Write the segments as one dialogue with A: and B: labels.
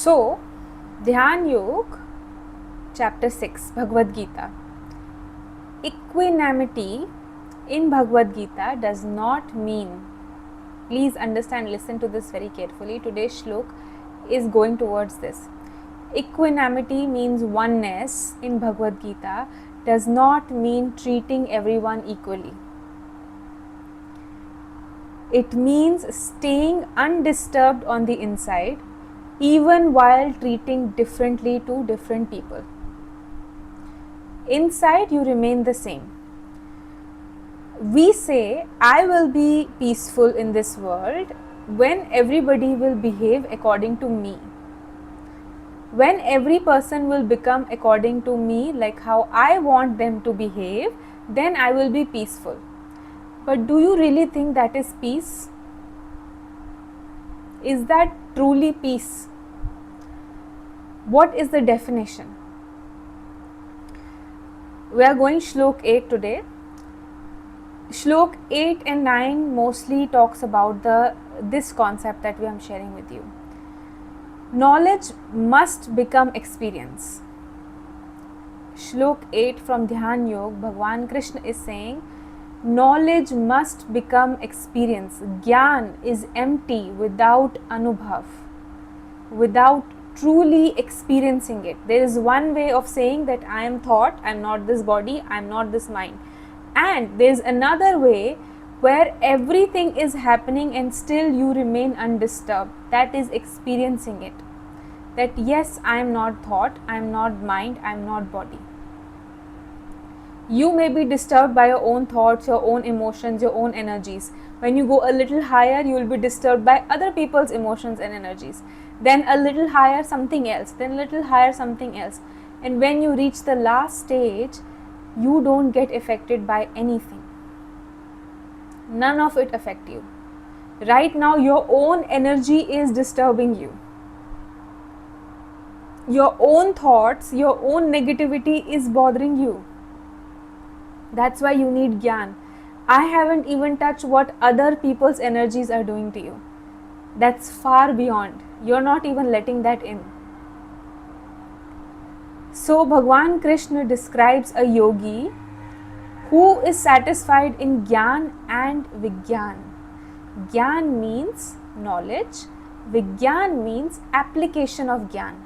A: So, Dhyan Yoga, chapter 6, Bhagavad Gita. Equanimity in Bhagavad Gita does not mean, please understand, listen to this very carefully. Today's shlok is going towards this. Equanimity means oneness in Bhagavad Gita does not mean treating everyone equally. It means staying undisturbed on the inside even while treating differently to different people. Inside you remain the same. We say, I will be peaceful in this world when everybody will behave according to me. When every person will become according to me, like how I want them to behave, then I will be peaceful. But do you really think that is peace? Is that truly peace? What is the definition? We are going Shlok 8 today. Shlok 8 and 9 mostly talks about this concept that we are sharing with you. Knowledge must become experience. Shlok 8 from Dhyan Yoga, Bhagwan Krishna is saying, knowledge must become experience. Jnāna is empty without anubhav, without truly experiencing it. There is one way of saying that I am thought, I am not this body, I am not this mind. And there is another way where everything is happening and still you remain undisturbed. That is experiencing it. That yes, I am not thought, I am not mind, I am not body. You may be disturbed by your own thoughts, your own emotions, your own energies. When you go a little higher, you will be disturbed by other people's emotions and energies. Then a little higher, something else. Then a little higher, something else. And when you reach the last stage, you don't get affected by anything. None of it affect you. Right now, your own energy is disturbing you. Your own thoughts, your own negativity is bothering you. That's why you need Dhyan. I haven't even touched what other people's energies are doing to you. That's far beyond. You're not even letting that in. So Bhagwan Krishna describes a yogi who is satisfied in Dhyan and vijñāna. Dhyan means knowledge. Vijñāna means application of Dhyan.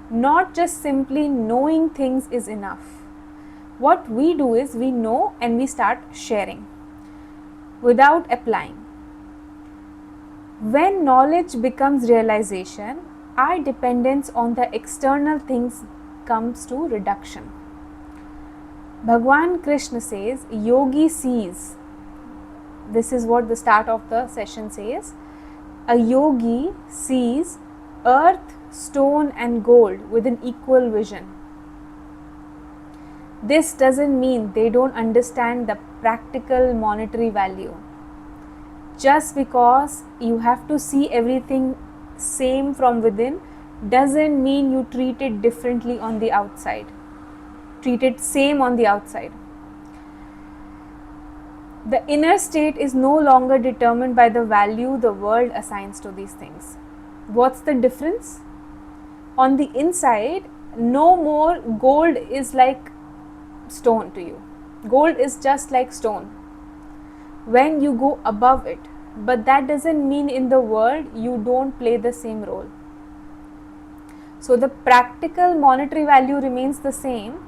A: Not just simply knowing things is enough. What we do is we know and we start sharing without applying. When knowledge becomes realization, our dependence on the external things comes to reduction. Bhagwan Krishna says, yogi sees. This is what the start of the session says. A yogi sees earth, stone and gold with an equal vision. This doesn't mean they don't understand the practical monetary value. Just because you have to see everything same from within doesn't mean you treat it differently on the outside. Treat it same on the outside. The inner state is no longer determined by the value the world assigns to these things. What's the difference? On the inside, no more gold is like stone to you. Gold is just like stone when you go above it, but that doesn't mean in the world you don't play the same role. So the practical monetary value remains the same,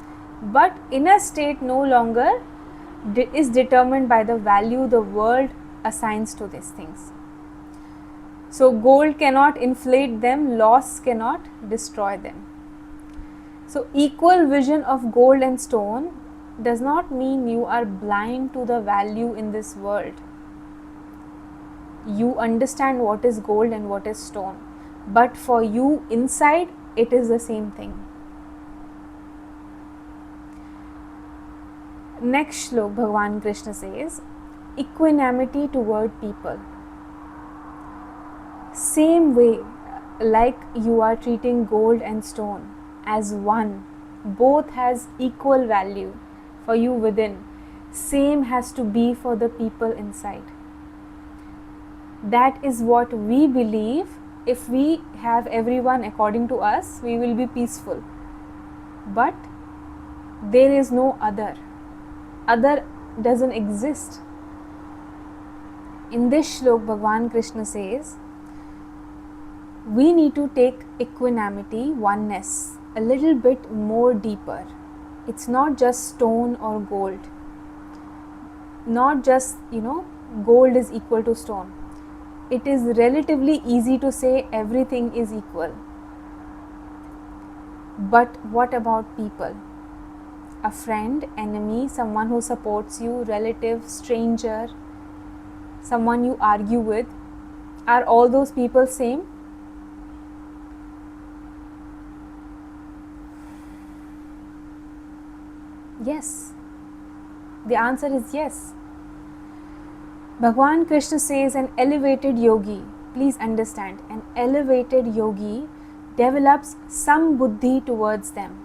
A: but inner state no longer is determined by the value the world assigns to these things. So gold cannot inflate them, loss cannot destroy them. So equal vision of gold and stone does not mean you are blind to the value in this world. You understand what is gold and what is stone, but for you inside it is the same thing. Next shlok, Bhagwan Krishna says, equanimity toward people. Same way like you are treating gold and stone as one, both has equal value for you within, same has to be for the people inside. That is what we believe if we have everyone according to us, we will be peaceful. But there is no other. Other doesn't exist. In this shlok, Bhagavan Krishna says, we need to take equanimity, oneness, a little bit more deeper. It's not just stone or gold. Not just, gold is equal to stone. It is relatively easy to say everything is equal. But what about people? A friend, enemy, someone who supports you, relative, stranger, someone you argue with, are all those people same? Yes. The answer is yes. Bhagavan Krishna says an elevated yogi, please understand, an elevated yogi develops some buddhi towards them.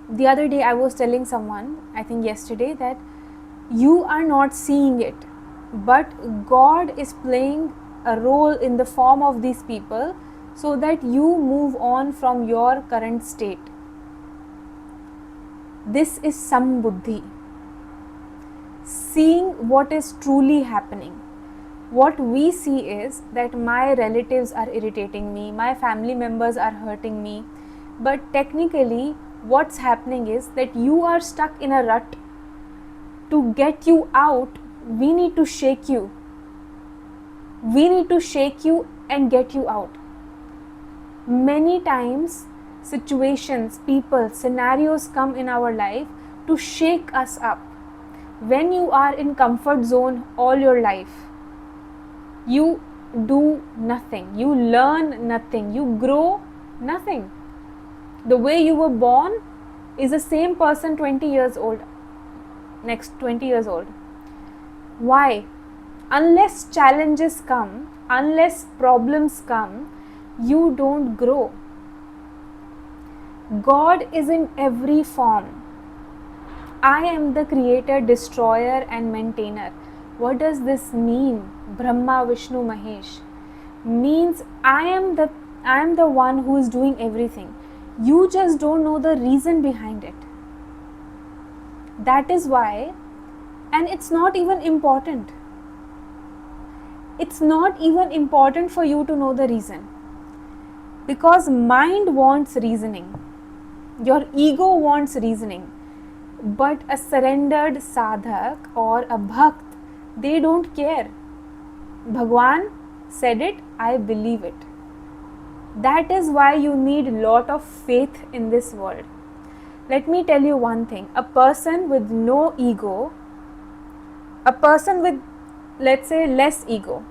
A: The other day I was telling someone, I think yesterday, that you are not seeing it, but God is playing a role in the form of these people so that you move on from your current state. This is some buddhi. Seeing what is truly happening. What we see is that my relatives are irritating me, my family members are hurting me, but technically what's happening is that you are stuck in a rut. To get you out, we need to shake you. We need to shake you and get you out. Many times, situations, people, scenarios come in our life to shake us up. When you are in comfort zone all your life, you do nothing, you learn nothing, you grow nothing. The way you were born is the same person 20 years old, next 20 years old. Why? Unless challenges come, unless problems come, you don't grow. God is in every form. I am the creator, destroyer and maintainer. What does this mean? Brahma, Vishnu, Mahesh. Means I am the one who is doing everything. You just don't know the reason behind it. That is why, and it's not even important. It's not even important for you to know the reason. Because mind wants reasoning. Your ego wants reasoning. But a surrendered sadhak or a bhakt, they don't care. Bhagwan said it, I believe it. That is why you need a lot of faith in this world. Let me tell you one thing. A person with no ego, a person with, let's say, less ego,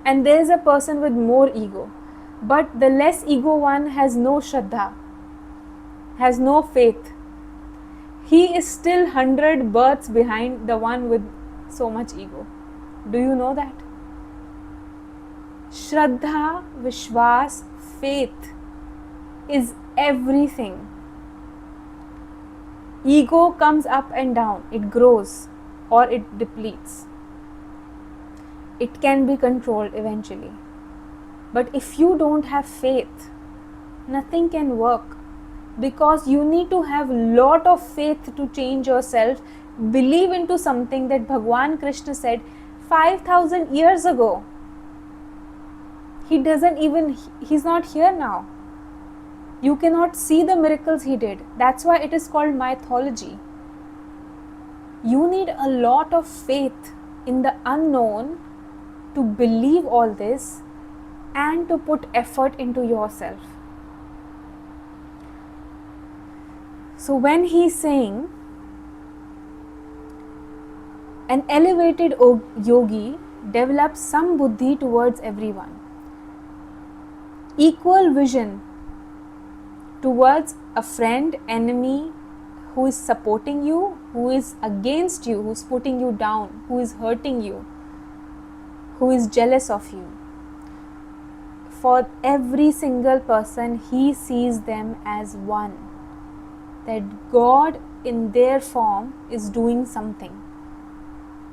A: and there is a person with more ego, but the less ego one has no shraddha, has no faith. He is still 100 births behind the one with so much ego. Do you know that? Shraddha, Vishwas, faith is everything. Ego comes up and down, it grows or it depletes. It can be controlled eventually. But if you don't have faith, nothing can work. Because you need to have lot of faith to change yourself, believe into something that Bhagwan Krishna said 5,000 years ago. He's not here now. You cannot see the miracles he did. That's why it is called mythology. You need a lot of faith in the unknown to believe all this and to put effort into yourself. So when he's saying an elevated yogi develops some buddhi towards everyone, equal vision towards a friend, enemy who is supporting you, who is against you, who is putting you down, who is hurting you, who is jealous of you. For every single person, he sees them as one. That God in their form is doing something.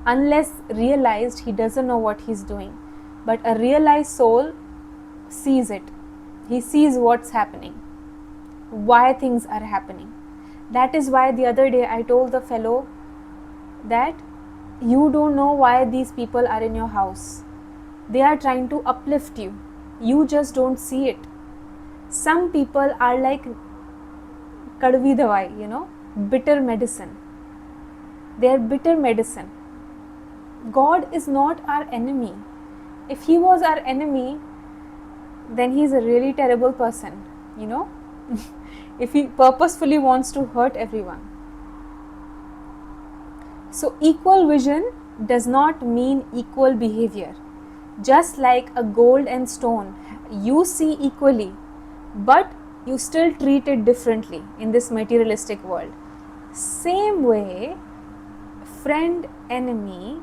A: Unless realized, he doesn't know what he's doing. but a realized soul sees it. He sees what's happening, why things are happening. That is why the other day I told the fellow that you don't know why these people are in your house. They are trying to uplift you. You just don't see it. Some people are like kadvi dawai, bitter medicine. They are bitter medicine. God is not our enemy. If He was our enemy, then He is a really terrible person, if He purposefully wants to hurt everyone. So equal vision does not mean equal behavior. Just like a gold and stone, you see equally, but you still treat it differently in this materialistic world. Same way, friend, enemy,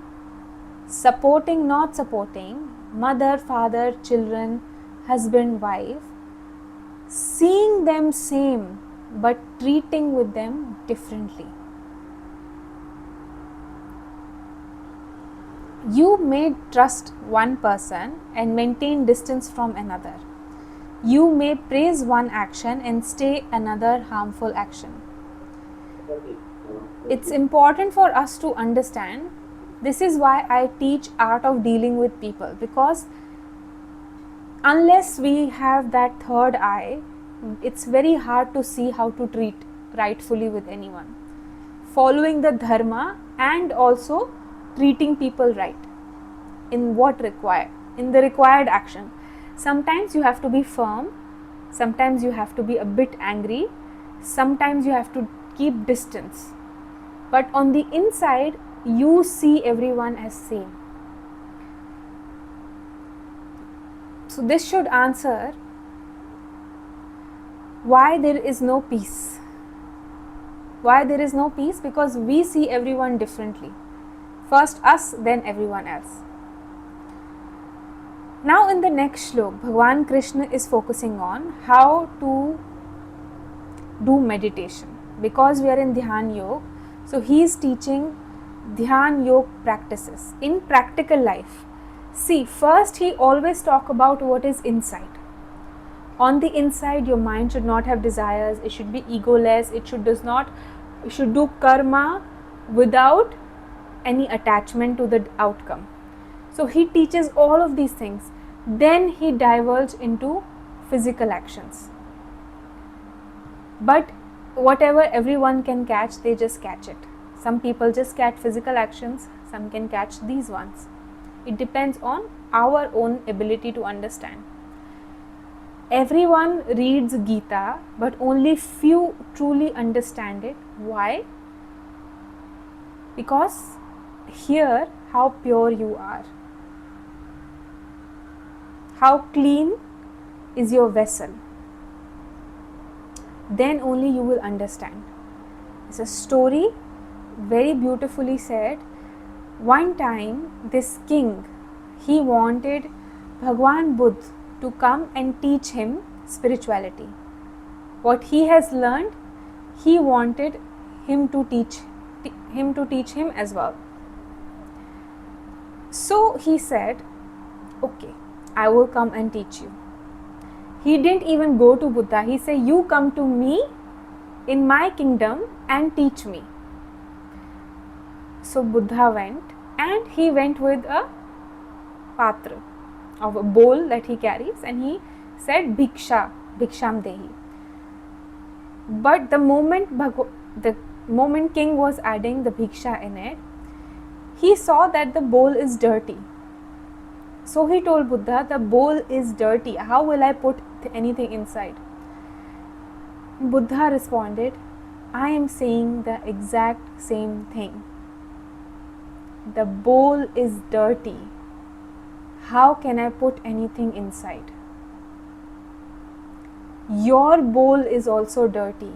A: supporting, not supporting, mother, father, children, husband, wife, seeing them same but treating with them differently. You may trust one person and maintain distance from another. You may praise one action and stay another harmful action. It's important for us to understand. This is why I teach art of dealing with people, because unless we have that third eye, it's very hard to see how to treat rightfully with anyone. Following the dharma and also treating people right in the required action. Sometimes you have to be firm, sometimes you have to be a bit angry, sometimes you have to keep distance. But on the inside, you see everyone as same. So this should answer why there is no peace. Why there is no peace? Because we see everyone differently. First us, then everyone else. Now in the next shlok, Bhagwan Krishna is focusing on how to do meditation. Because we are in Dhyan Yoga, so he is teaching Dhyan Yoga practices in practical life. See, first he always talk about what is inside. On the inside, your mind should not have desires, it should be egoless, it should do karma without any attachment to the outcome. So he teaches all of these things. Then he diverges into physical actions. But whatever everyone can catch, they just catch it. Some people just catch physical actions, some can catch these ones. It depends on our own ability to understand. Everyone reads Gita, but only few truly understand it. Why? Because here, how pure you are. How clean is your vessel. Then only you will understand. It's a story, very beautifully said. One time, this king, he wanted Bhagwan Buddha to come and teach him spirituality. What he has learned, he wanted him to teach him as well. So he said, okay, I will come and teach you. He didn't even go to Buddha. He said, you come to me in my kingdom and teach me. So Buddha went, and he went with a patra of a bowl that he carries, and he said bhiksham dehi. But the moment king was adding the bhiksha in it, he saw that the bowl is dirty. So he told Buddha, the bowl is dirty, how will I put anything inside? Buddha responded, I am saying the exact same thing. The bowl is dirty. How can I put anything inside? Your bowl is also dirty.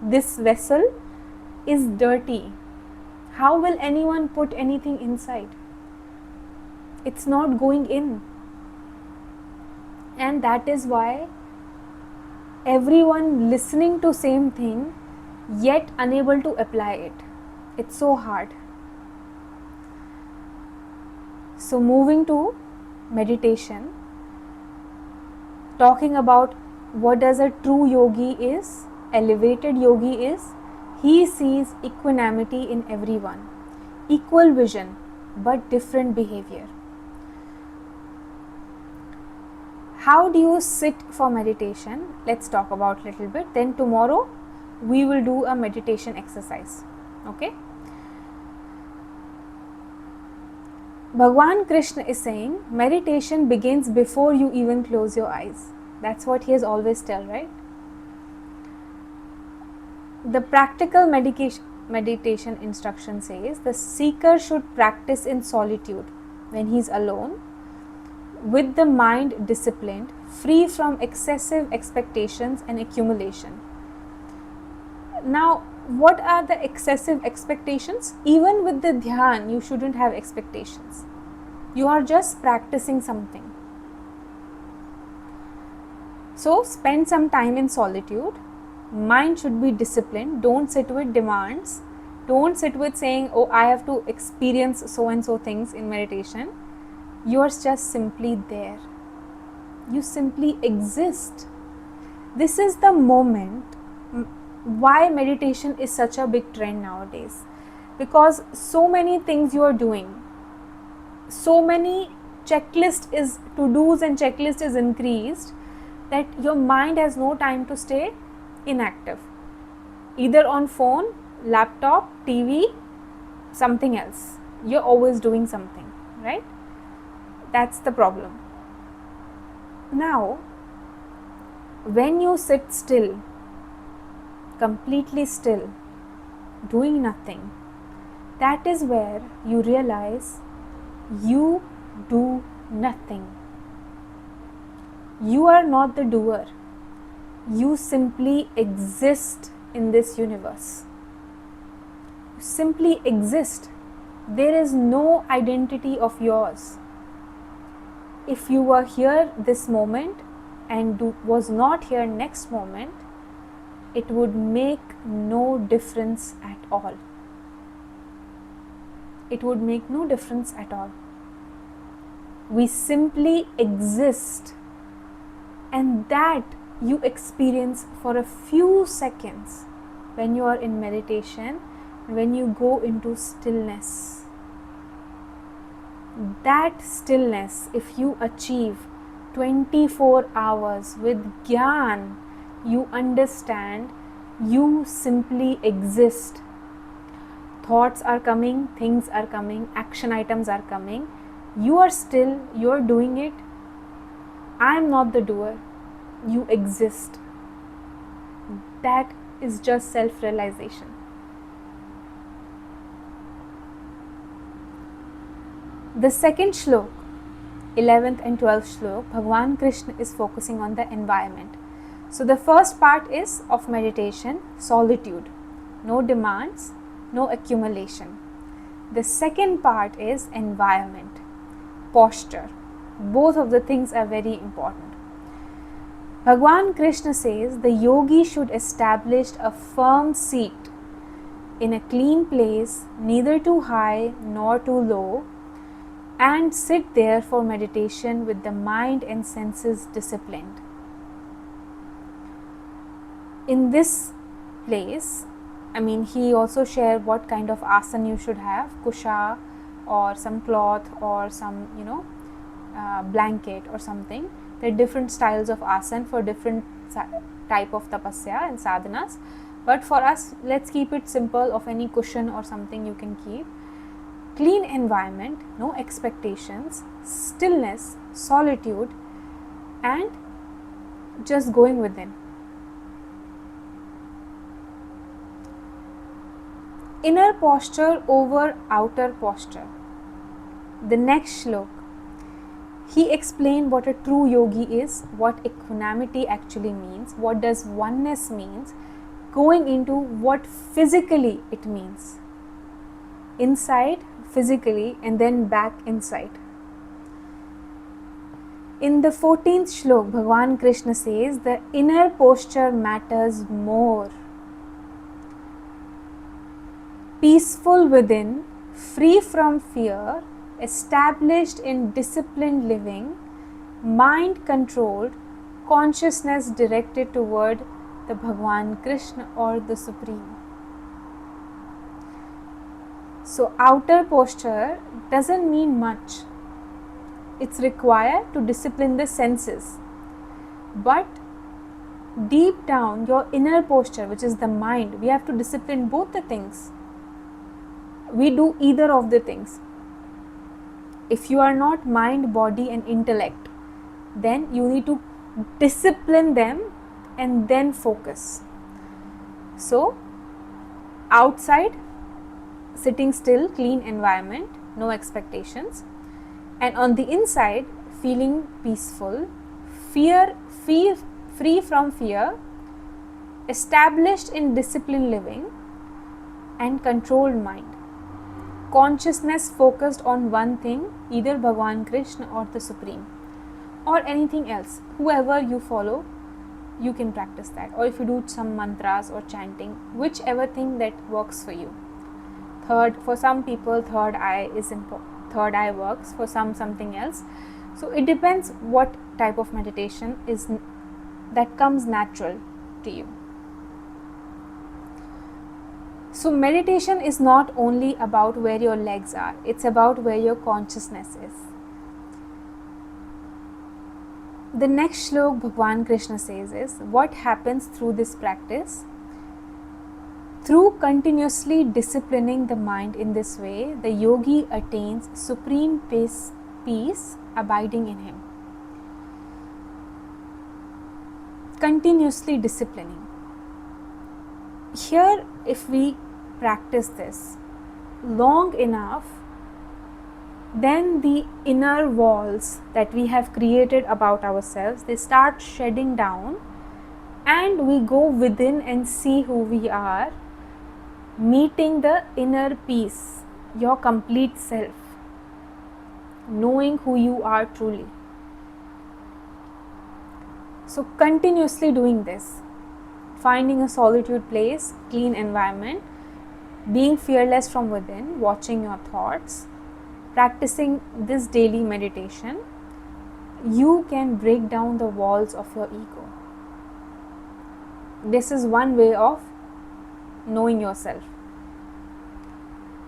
A: This vessel is dirty. How will anyone put anything inside? It's not going in. And that is why everyone listening to same thing yet unable to apply it. It's so hard. So moving to meditation, talking about what does a true yogi is, elevated yogi is. He sees equanimity in everyone, equal vision but different behavior. How do you sit for meditation? Let's talk about a little bit. Then tomorrow we will do a meditation exercise. Okay? Bhagwan Krishna is saying meditation begins before you even close your eyes. That's what he has always told, right? The practical meditation instruction says the seeker should practice in solitude when he is alone, with the mind disciplined, free from excessive expectations and accumulation. Now, what are the excessive expectations? Even with the Dhyan, you shouldn't have expectations. You are just practicing something. So, spend some time in solitude. Mind should be disciplined. Don't sit with demands. Don't sit with saying, oh, I have to experience so and so things in meditation. You are just simply there. You simply exist. This is the moment why meditation is such a big trend nowadays. Because so many things you are doing, so many to-dos and checklist is increased that your mind has no time to stay inactive. Either on phone, laptop, TV, something else. You're always doing something, right? That's the problem. Now, when you sit still, completely still, doing nothing, that is where you realize you do nothing. You are not the doer. You simply exist in this universe. You simply exist. There is no identity of yours. If you were here this moment and was not here next moment, it would make no difference at all. It would make no difference at all. We simply exist, and that you experience for a few seconds when you are in meditation, when you go into stillness. That stillness, if you achieve 24 hours with jnāna, you understand you simply exist. Thoughts are coming, things are coming, action items are coming. You are still, you are doing it. I am not the doer. You exist. That is just self-realization. The second shlok, 11th and 12th shlok, Bhagwan Krishna is focusing on the environment. So the first part is of meditation, solitude, no demands, no accumulation. The second part is environment, posture. Both of the things are very important. Bhagwan Krishna says the yogi should establish a firm seat in a clean place, neither too high nor too low, and sit there for meditation with the mind and senses disciplined. In this place, he also shared what kind of asana you should have, kusha or some cloth or some, blanket or something. There are different styles of asana for different type of tapasya and sadhanas. But for us, let's keep it simple, of any cushion or something you can keep. Clean environment, no expectations, stillness, solitude, and just going within. Inner posture over outer posture. The next shlok, he explained what a true yogi is, what equanimity actually means, what does oneness means, going into what physically it means. Inside, physically, and then back inside. In the 14th shlok, Bhagwan Krishna says the inner posture matters more. Peaceful within, free from fear, established in disciplined living, mind controlled, consciousness directed toward the Bhagwan Krishna or the Supreme. So outer posture doesn't mean much. It's required to discipline the senses. But deep down, your inner posture, which is the mind, we have to discipline both the things. We do either of the things. If you are not mind, body and intellect, then you need to discipline them and then focus. So, outside, sitting still, clean environment, no expectations. And on the inside, feeling peaceful, free from fear, established in disciplined living and controlled mind. Consciousness focused on one thing, either Bhagwan Krishna or the Supreme, or anything else. Whoever you follow, you can practice that. Or if you do some mantras or chanting, whichever thing that works for you. For some people, third eye works. For some, something else. So it depends what type of meditation is that comes natural to you. So meditation is not only about where your legs are, it's about where your consciousness is. The next shlok Bhagwan Krishna says is, what happens through this practice? Through continuously disciplining the mind in this way, the yogi attains supreme peace abiding in him. Continuously disciplining. Here, if we practice this long enough, then the inner walls that we have created about ourselves, they start shedding down, and we go within and see who we are, meeting the inner peace, your complete self, knowing who you are truly. So continuously doing this, finding a solitude place, clean environment, being fearless from within, watching your thoughts, practicing this daily meditation, you can break down the walls of your ego. This is one way of knowing yourself.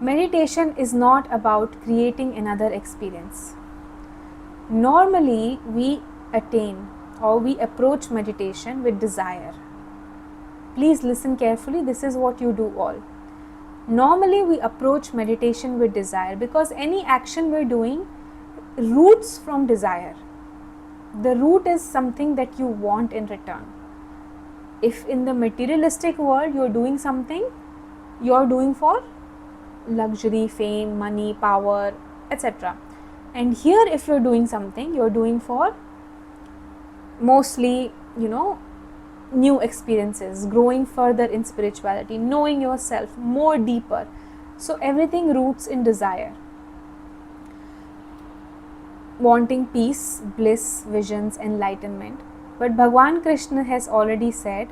A: Meditation is not about creating another experience. Normally, we attain or we approach meditation with desire. Please listen carefully, this is what you do all. Normally, we approach meditation with desire because any action we're doing roots from desire. The root is something that you want in return. If in the materialistic world you're doing something, you're doing for luxury, fame, money, power, etc. And here if you're doing something, you're doing for mostly, new experiences, growing further in spirituality, knowing yourself more deeper. So everything roots in desire. Wanting peace, bliss, visions, enlightenment. But Bhagwan Krishna has already said,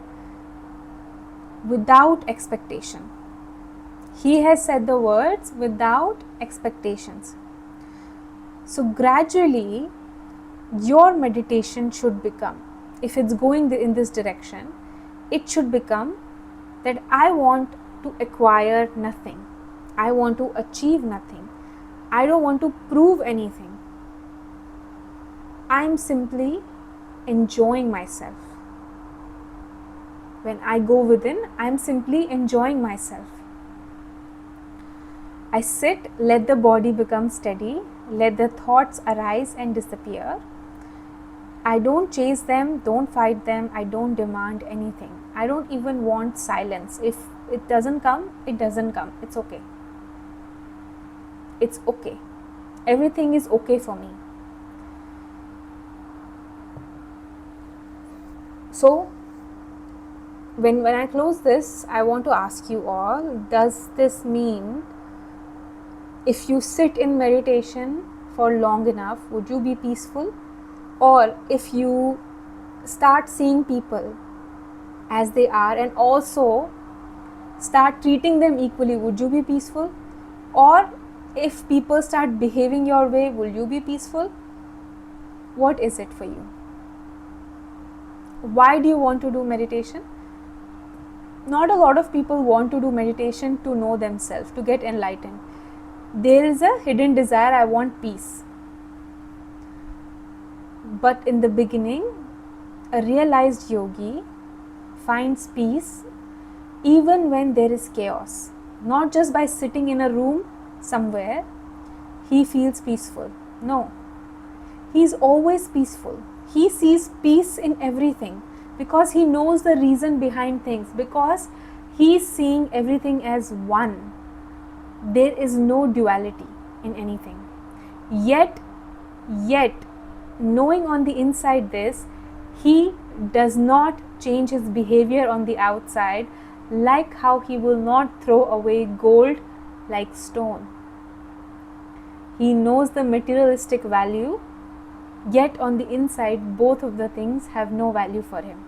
A: without expectation. He has said the words, without expectations. So gradually, your meditation should become, if it's going in this direction, it should become that I want to acquire nothing. I want to achieve nothing. I don't want to prove anything. I am simply enjoying myself. When I go within, I am simply enjoying myself. I sit, let the body become steady, let the thoughts arise and disappear. I don't chase them, don't fight them, I don't demand anything. I don't even want silence. If it doesn't come, it doesn't come. It's okay. It's okay. Everything is okay for me. So, when I close this, I want to ask you all, does this mean if you sit in meditation for long enough, would you be peaceful? Or if you start seeing people as they are and also start treating them equally, would you be peaceful? Or If people start behaving your way, will you be peaceful? What is it for you? Why do you want to do meditation? Not a lot of people want to do meditation to know themselves, to get enlightened. There is a hidden desire, I want peace. But in the beginning, a realized yogi finds peace even when there is chaos. Not just by sitting in a room somewhere, he feels peaceful. No, he is always peaceful. He sees peace in everything because he knows the reason behind things, because he is seeing everything as one. There is no duality in anything. Yet, knowing on the inside this, he does not change his behavior on the outside, like how he will not throw away gold like stone. He knows the materialistic value, yet on the inside both of the things have no value for him.